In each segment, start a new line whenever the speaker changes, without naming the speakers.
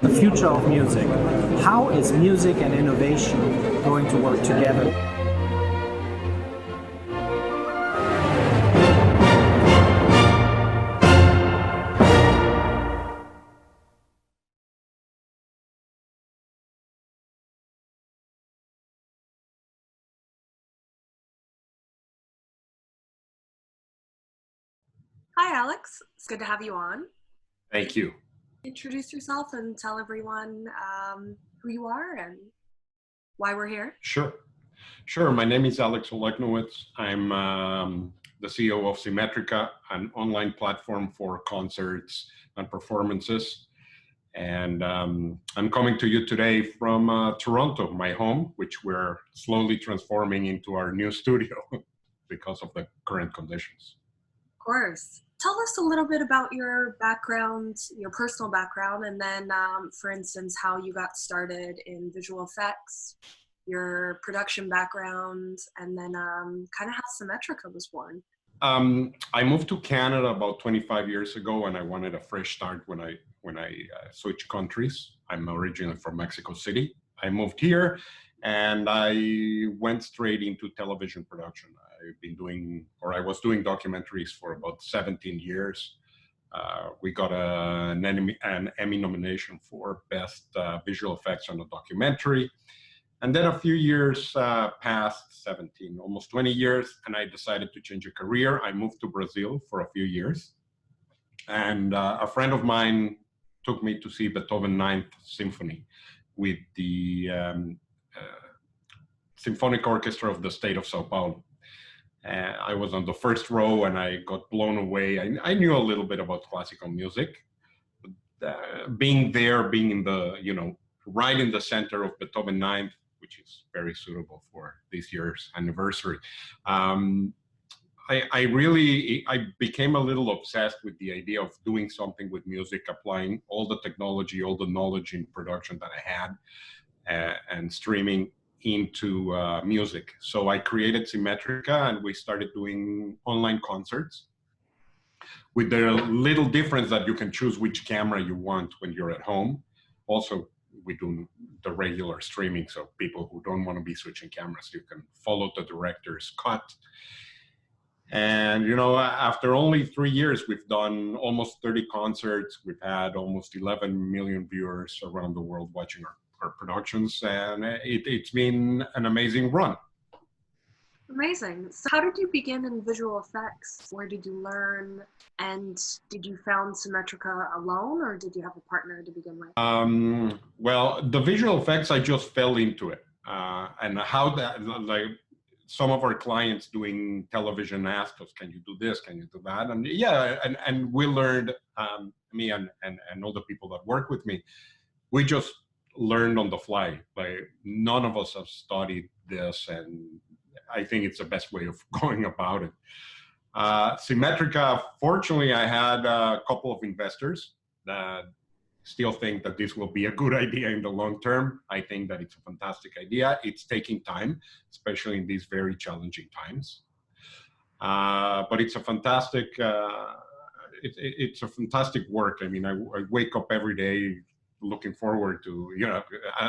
The future of music. How is music and innovation going to work together?
Hi, Alex. It's good to have you on.
Thank you.
Introduce yourself and tell everyone who you are and why we're here.
Sure. My name is Alex Olegnowicz. I'm the CEO of Symmetrica, an online platform for concerts and performances. And I'm coming to you today from Toronto, my home, which we're slowly transforming into our new studio because of the current conditions.
Of course. Tell us a little bit about your background, your personal background, and then, for instance, how you got started in visual effects, your production background, and then kind of how Symmetrica was born.
I moved to Canada about 25 years ago, and I wanted a fresh start when I switched countries. I'm originally from Mexico City. I moved here, and I went straight into television production. I was doing documentaries for about 17 years. We got an Emmy nomination for Best Visual Effects on a Documentary. And then a few years passed, 17, almost 20 years, and I decided to change a career. I moved to Brazil for a few years. And a friend of mine took me to see Beethoven's Ninth Symphony with the Symphonic Orchestra of the state of Sao Paulo. I was on the first row and I got blown away. I knew a little bit about classical music. Being there, being in the, right in the center of Beethoven Ninth, which is very suitable for this year's anniversary. I became a little obsessed with the idea of doing something with music, applying all the technology, all the knowledge in production that I had and streaming into music. So I created Symmetrica and we started doing online concerts with the little difference that you can choose which camera you want when you're at home. Also, we do the regular streaming, so people who don't want to be switching cameras, you can follow the director's cut. And, after only 3 years, we've done almost 30 concerts. We've had almost 11 million viewers around the world watching our productions, and it's been an amazing run.
Amazing. So how did you begin in visual effects? Where did you learn? And did you found Symmetrica alone, or did you have a partner to begin with?
Well, the visual effects, I just fell into it. And how that, like, some of our clients doing television asked us, can you do this? Can you do that? And yeah, and we learned, me and all the people that work with me, we just learned on the fly. Like, none of us have studied this, and I think it's the best way of going about it. Symmetrica, fortunately, I had a couple of investors that still think that this will be a good idea in the long term. I think that it's a fantastic idea. It's taking time, especially in these very challenging times. But it's a fantastic, it's a fantastic work. I mean, I wake up every day looking forward to,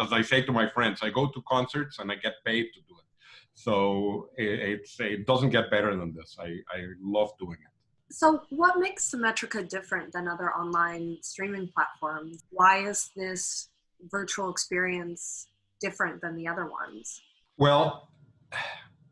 as I say to my friends, I go to concerts and I get paid to do it. So it doesn't get better than this. I love doing it.
So what makes Symmetrica different than other online streaming platforms? Why is this virtual experience different than the other ones?
Well,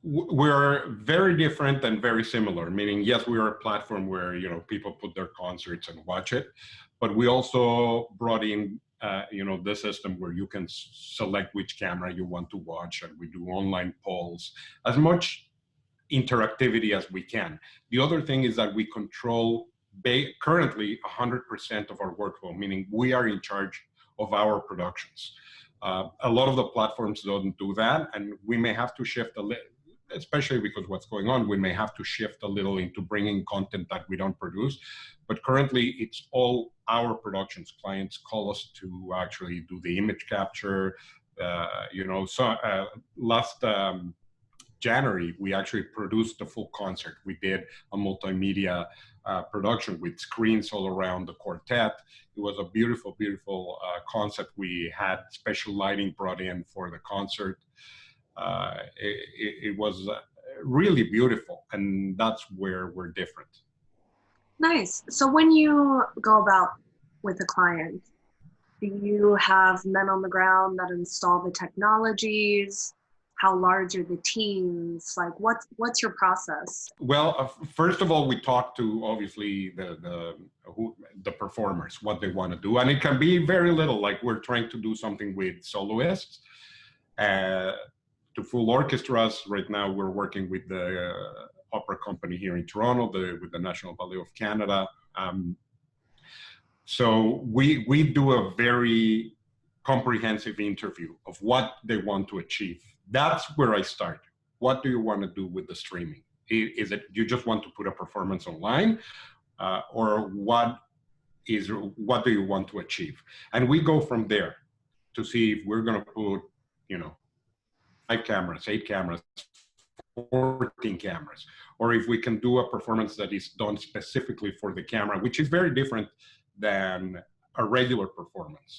we're very different and very similar, meaning, yes, we are a platform where, people put their concerts and watch it, but we also brought in the system where you can select which camera you want to watch, and we do online polls, as much interactivity as we can. The other thing is that we control currently 100% of our workflow, meaning we are in charge of our productions. A lot of the platforms don't do that, and we may have to shift a little, especially because what's going on, we may have to shift a little into bringing content that we don't produce. But currently, it's all our productions. Clients call us to actually do the image capture. Last January, we actually produced the full concert. We did a multimedia production with screens all around the quartet. It was a beautiful, beautiful concept. We had special lighting brought in for the concert. It was really beautiful, and that's where we're different.
Nice. So when you go about with a client, do you have men on the ground that install the technologies? How large are the teams? Like, what's your process?
Well, first of all, we talk to obviously the performers, what they want to do, and it can be very little. Like we're trying to do something with soloists, to full orchestras. Right now, we're working with the opera company here in Toronto, with the National Ballet of Canada. So we do a very comprehensive interview of what they want to achieve. That's where I start. What do you want to do with the streaming? Is it you just want to put a performance online, or what do you want to achieve? And we go from there to see if we're going to put, 5 cameras, 8 cameras, 14 cameras, or if we can do a performance that is done specifically for the camera, which is very different than a regular performance.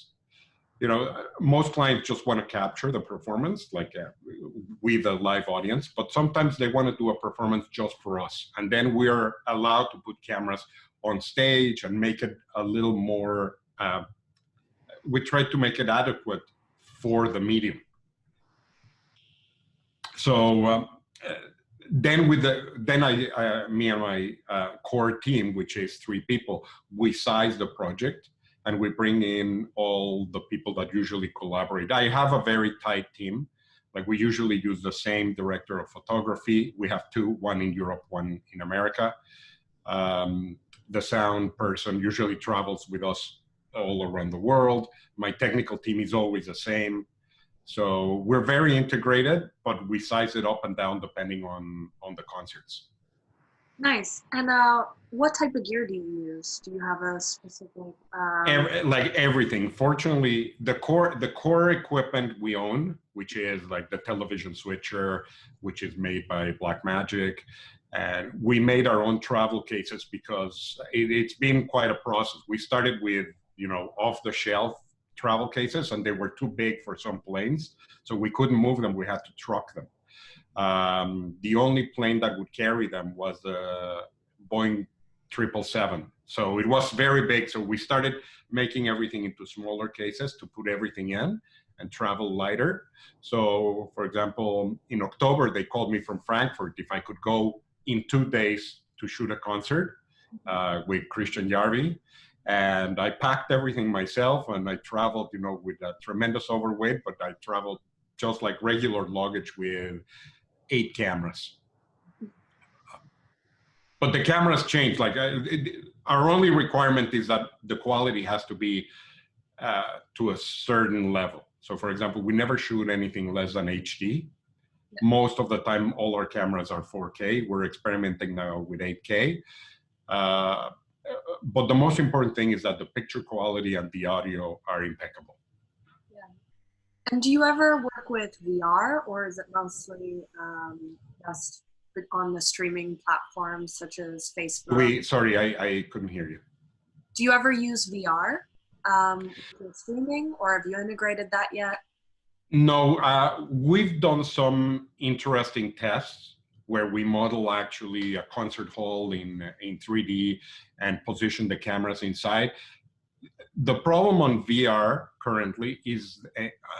Most clients just want to capture the performance, like with a live audience, but sometimes they want to do a performance just for us. And then we're allowed to put cameras on stage and make it a little more, we try to make it adequate for the medium. So then me and my core team, which is 3 people, we size the project and we bring in all the people that usually collaborate. I have a very tight team. Like we usually use the same director of photography. We have 2, one in Europe, one in America. The sound person usually travels with us all around the world. My technical team is always the same. So we're very integrated, but we size it up and down depending on the concerts.
Nice. And what type of gear do you use? Do you have a specific?
Like everything. Fortunately, the core equipment we own, which is like the television switcher, which is made by Blackmagic, and we made our own travel cases because it's been quite a process. We started with off-the-shelf travel cases, and they were too big for some planes, so we couldn't move them. We had to truck them. The only plane that would carry them was the Boeing 777. So it was very big. So we started making everything into smaller cases to put everything in and travel lighter. So for example, in October, they called me from Frankfurt if I could go in 2 days to shoot a concert with Christian Jarvi. And I packed everything myself, and I traveled, with a tremendous overweight, but I traveled just like regular luggage with 8 cameras. But the cameras change. Like our only requirement is that the quality has to be to a certain level. So for example, we never shoot anything less than HD. Most of the time, all our cameras are 4K. We're experimenting now with 8K. But the most important thing is that the picture quality and the audio are impeccable.
Yeah. And do you ever work with VR, or is it mostly just on the streaming platforms such as Facebook?
Sorry, I couldn't hear you.
Do you ever use VR for streaming, or have you integrated that yet?
No, we've done some interesting tests where we model actually a concert hall in 3D and position the cameras inside. The problem on VR currently is,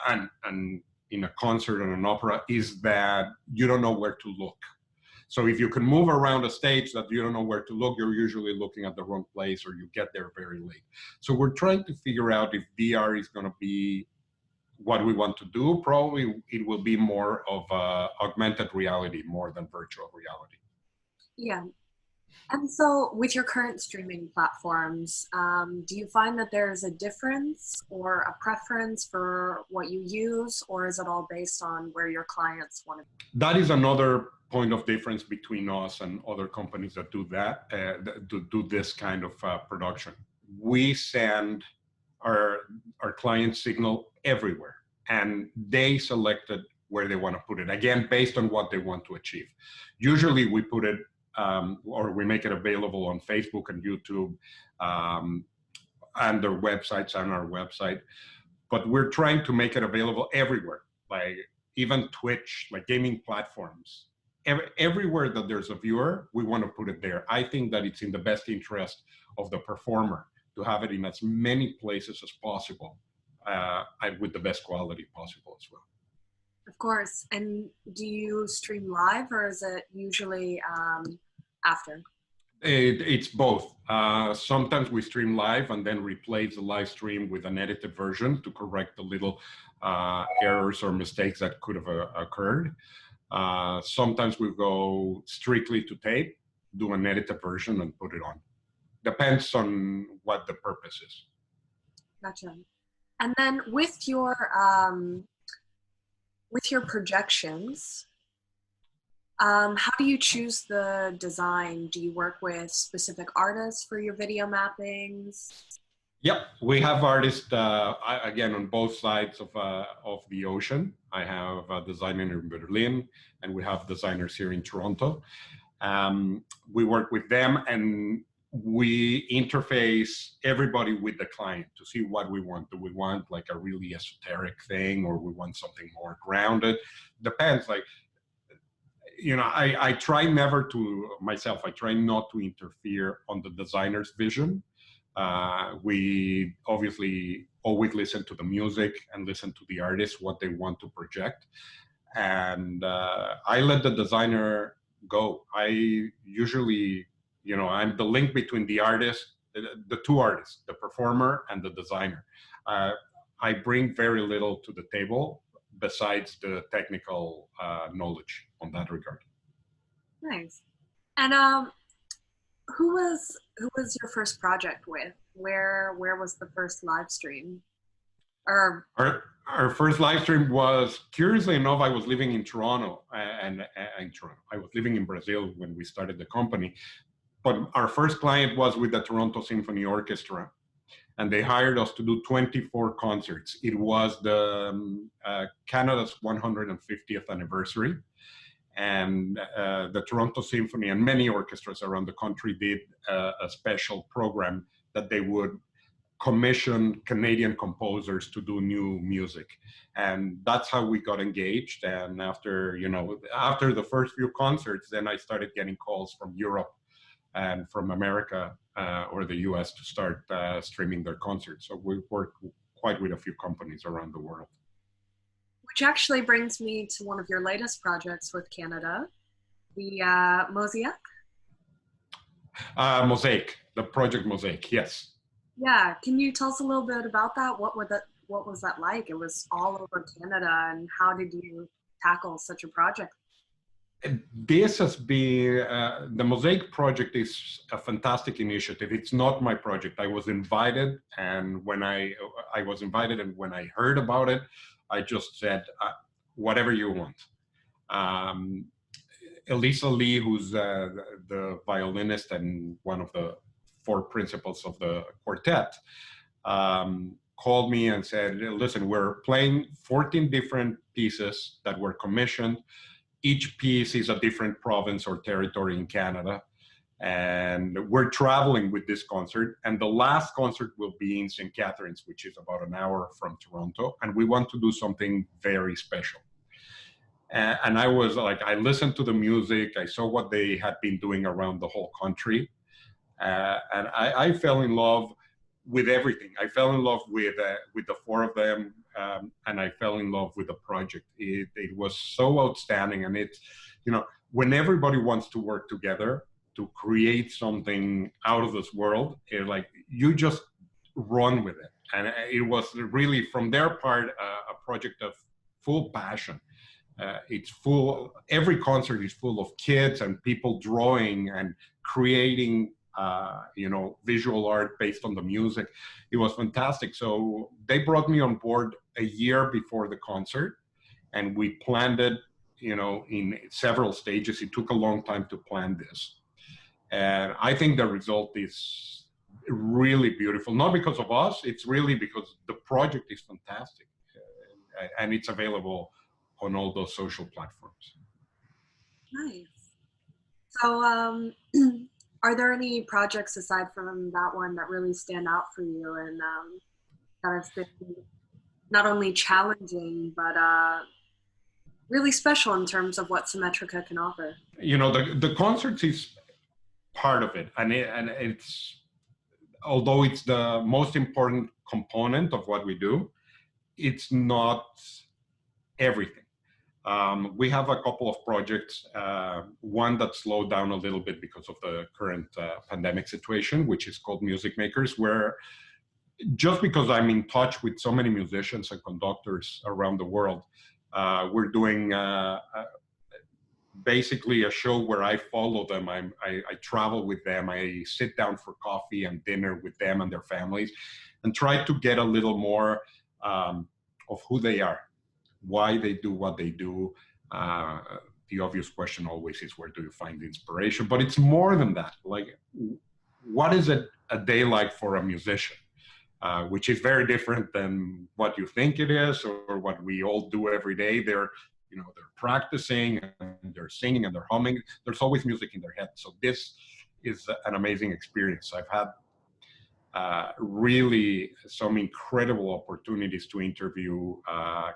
and in a concert and an opera, is that you don't know where to look. So if you can move around a stage that you don't know where to look, you're usually looking at the wrong place, or you get there very late. So we're trying to figure out if VR is going to be what we want to do. Probably it will be more of augmented reality more than virtual reality.
Yeah. And so with your current streaming platforms, do you find that there's a difference or a preference for what you use, or is it all based on where your clients want to be?
That is another point of difference between us and other companies that do that, do this kind of production. We send our client signal everywhere, and they selected where they want to put it. Again, based on what they want to achieve. Usually we put it, or we make it available on Facebook and YouTube, and their websites on our website. But we're trying to make it available everywhere, like even Twitch, like gaming platforms. Everywhere that there's a viewer, we want to put it there. I think that it's in the best interest of the performer to have it in as many places as possible, and with the best quality possible as well.
Of course. And do you stream live, or is it usually after?
It's both. Sometimes we stream live and then replace the live stream with an edited version to correct the little errors or mistakes that could have occurred. Sometimes we go strictly to tape, do an edited version and put it on. Depends on what the purpose is.
Gotcha. And then with your projections, how do you choose the design? Do you work with specific artists for your video mappings?
Yep, we have artists, again, on both sides of the ocean. I have a designer in Berlin, and we have designers here in Toronto. We work with them, and we interface everybody with the client to see what we want. Do we want like a really esoteric thing, or we want something more grounded? Depends. Like, you know, I try never to, myself, I try not to interfere on the designer's vision. We obviously always listen to the music and listen to the artist, what they want to project. And I let the designer go. I usually, you know, I'm the link between the artist, the two artists, the performer and the designer. I bring very little to the table besides the technical knowledge on that regard.
Nice. And who was your first project with? Where was the first live stream? Or
our first live stream was, curiously enough, I was living in Toronto, and Toronto. I was living in Brazil when we started the company. But our first client was with the Toronto Symphony Orchestra, and they hired us to do 24 concerts. It was the Canada's 150th anniversary, and the Toronto Symphony and many orchestras around the country did a special program that they would commission Canadian composers to do new music. And that's how we got engaged. And after, you know, after the first few concerts, then I started getting calls from Europe and from America or the US to start streaming their concerts. So we worked quite with a few companies around the world.
which actually brings me to one of your latest projects with Canada, the Mosaic.
Mosaic, the project Mosaic, yes.
Yeah, can you tell us a little bit about that? What was that like? It was all over Canada, and how did you tackle such a project?
This has been, the Mosaic project is a fantastic initiative. It's not my project. I was invited, and when I was invited, and when I heard about it, I just said, whatever you want. Elisa Lee, who's the violinist and one of the four principals of the quartet, called me and said, listen, we're playing 14 different pieces that were commissioned. Each piece is a different province or territory in Canada. And we're traveling with this concert. And the last concert will be in St. Catharines, which is about an hour from Toronto. And we want to do something very special. And I was like, I listened to the music. I saw what they had been doing around the whole country. And I fell in love with everything. I fell in love with the four of them. And I fell in love with the project. It was so outstanding. And it's, you know, when everybody wants to work together to create something out of this world, like you just run with it. And it was really, from their part, a project of full passion. It's full, every concert is full of kids and people drawing and creating, you know, visual art based on the music. It was fantastic. So they brought me on board a year before the concert, and we planned it, you know, in several stages. It took a long time to plan this. And I think the result is really beautiful, not because of us, it's really because the project is fantastic. And it's available on all those social platforms.
Nice. So, are there any projects aside from that one that really stand out for you and that have been not only challenging, but really special in terms of what Symmetrica can offer?
You know, the concerts is part of it, and it's, although it's the most important component of what we do, it's not everything. We have a couple of projects, one that slowed down a little bit because of the current pandemic situation, which is called Music Makers, where just because I'm in touch with so many musicians and conductors around the world, we're doing basically a show where I follow them. I travel with them. I sit down for coffee and dinner with them and their families, and try to get a little more of who they are, why they do what they do. The obvious question always is, where do you find the inspiration? But it's more than that. Like, what is a day like for a musician? Which is very different than what you think it is, or what we all do every day. They're practicing and they're singing and they're humming. There's always music in their head. So this is an amazing experience. I've had really some incredible opportunities to interview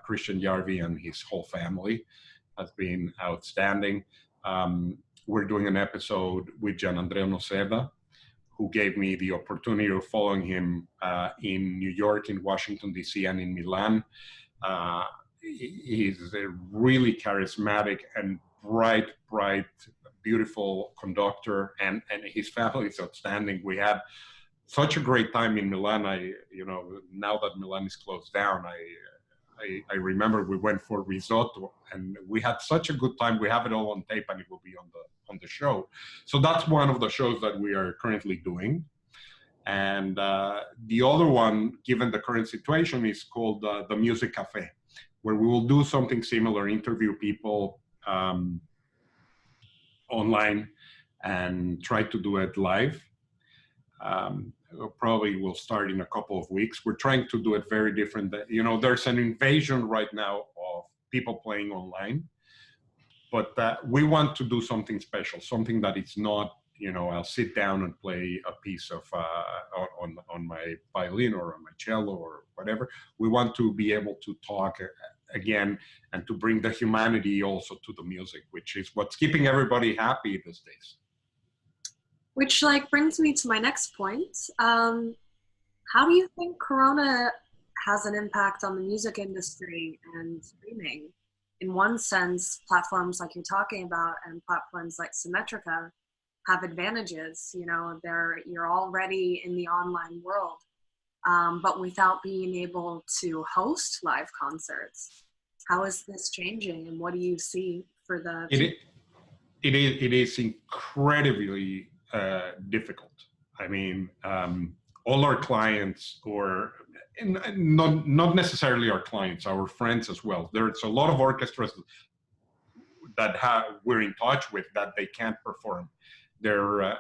Christian Jarvi and his whole family. Has been outstanding. We're doing an episode with Gianandrea Noceda, who gave me the opportunity of following him in New York, in Washington, D.C., and in Milan. He's a really charismatic and bright, beautiful conductor, and his family is outstanding. We had such a great time in Milan. Now that Milan is closed down, I remember we went for risotto, and we had such a good time. We have it all on tape, and it will be on the show. So that's one of the shows that we are currently doing. And the other one, given the current situation, is called the Music Cafe, where we will do something similar, interview people online and try to do it live. Probably will start in a couple of weeks. We're trying to do it very different. There's an invasion right now of people playing online, but we want to do something special, something that it's not, I'll sit down and play a piece of on my violin or on my cello or whatever. We want to be able to talk again and to bring the humanity also to the music, which is what's keeping everybody happy these days.
Which brings me to my next point. How do you think Corona has an impact on the music industry and streaming? In one sense, platforms like you're talking about and platforms like Symmetrica have advantages. You're already in the online world, but without being able to host live concerts. How is this changing, and what do you see for the?
It is incredibly difficult. I mean, all our clients, or not necessarily our clients, our friends as well. There's a lot of orchestras that we're in touch with that they can't perform. Their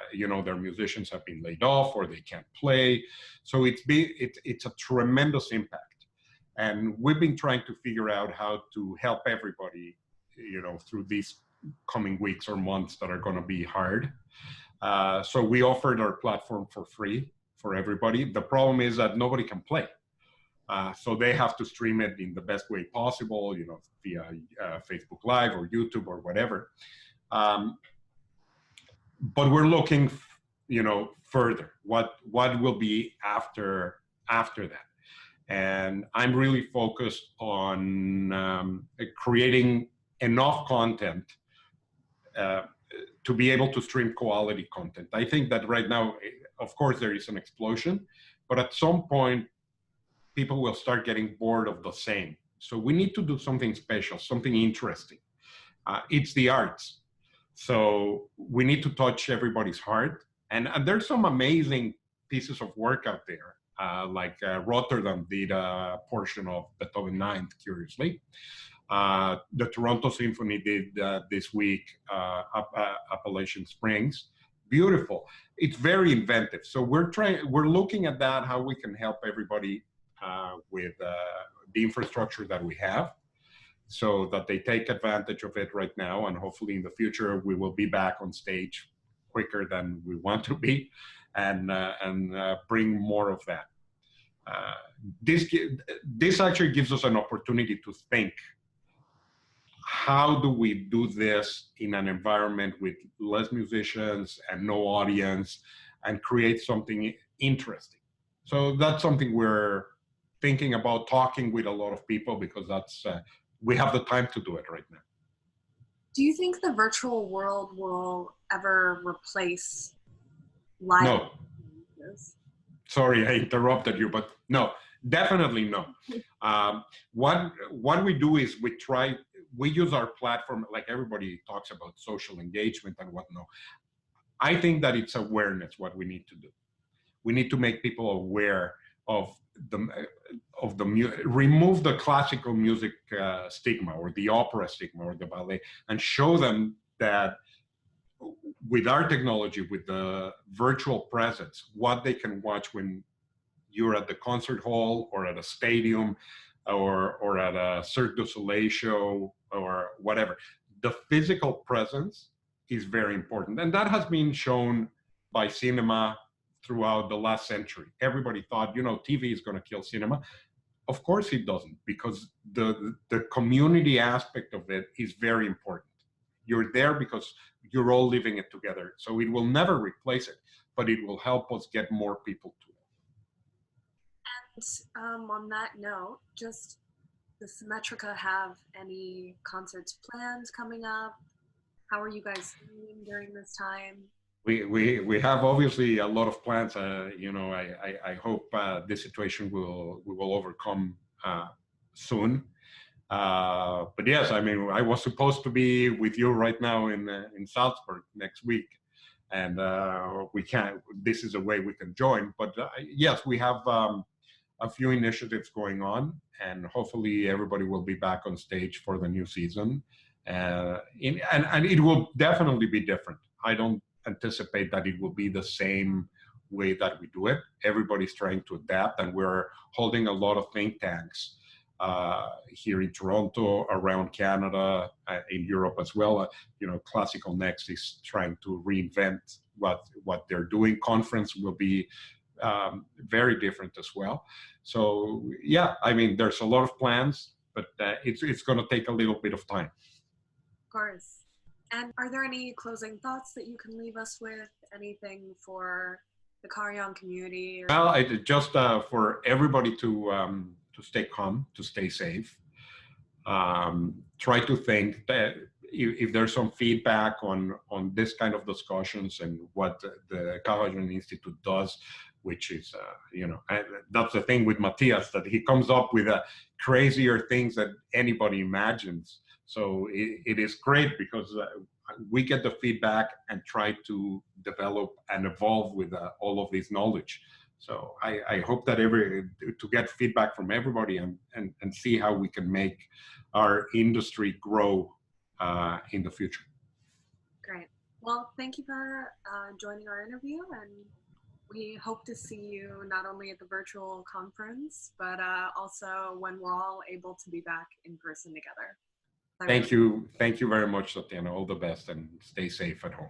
musicians have been laid off, or they can't play. So it's a tremendous impact, and we've been trying to figure out how to help everybody, through these coming weeks or months that are going to be hard. So we offered our platform for free for everybody. The problem is that nobody can play. So they have to stream it in the best way possible, via Facebook Live or YouTube or whatever. But we're looking, further. What will be after that? And I'm really focused on creating enough content to be able to stream quality content. I think that right now, of course, there is an explosion, but at some point, people will start getting bored of the same. So we need to do something special, something interesting. It's the arts. So we need to touch everybody's heart. And there's some amazing pieces of work out there. Rotterdam did a portion of Beethoven Ninth, curiously. The Toronto Symphony did this week, Appalachian Springs. Beautiful. It's very inventive. So we're looking at that, how we can help everybody with the infrastructure that we have. so that they take advantage of it right now, and hopefully in the future we will be back on stage quicker than we want to be, and bring more of that. This actually gives us an opportunity to think, how do we do this in an environment with less musicians and no audience, and create something interesting? So that's something we're thinking about, talking with a lot of people, because that's we have the time to do it right now.
Do you think the virtual world will ever replace live?
No. Sorry, I interrupted you, but no, definitely no. What we do is we use our platform, like everybody talks about social engagement and whatnot. I think that it's awareness what we need to do. We need to make people aware of remove the classical music stigma, or the opera stigma, or the ballet, and show them that with our technology, with the virtual presence, what they can watch when you're at the concert hall, or at a stadium, or at a Cirque du Soleil show, or whatever. The physical presence is very important. And that has been shown by cinema throughout the last century. Everybody thought, TV is going to kill cinema. Of course it doesn't, because the community aspect of it is very important. You're there because you're all living it together. So it will never replace it, but it will help us get more people to it.
And on that note, does Symmetrica have any concerts planned coming up? How are you guys doing during this time?
We have obviously a lot of plans. I hope this situation we will overcome soon. But yes, I mean, I was supposed to be with you right now in Salzburg next week, and we can't. This is a way we can join. But yes, we have a few initiatives going on, and hopefully everybody will be back on stage for the new season. And it will definitely be different. I don't anticipate that it will be the same way that we do it. Everybody's trying to adapt, and we're holding a lot of think tanks here in Toronto, around Canada, in Europe as well. Classical Next is trying to reinvent what they're doing. Conference will be very different as well. So yeah, I mean, there's a lot of plans, but it's going to take a little bit of time.
Of course. And are there any closing thoughts that you can leave us with? Anything for the Karajan community?
Well, just for everybody to stay calm, to stay safe. Try to think that if there's some feedback on this kind of discussions and what the Karajan Institute does, which is, and that's the thing with Matthias, that he comes up with crazier things that anybody imagines. So it is great, because we get the feedback and try to develop and evolve with all of this knowledge. So I hope that to get feedback from everybody and see how we can make our industry grow in the future.
Great. Well, thank you for joining our interview, and we hope to see you not only at the virtual conference, but also when we're all able to be back in person together.
Thank you. Thank you very much, Tatianna. All the best, and stay safe at home.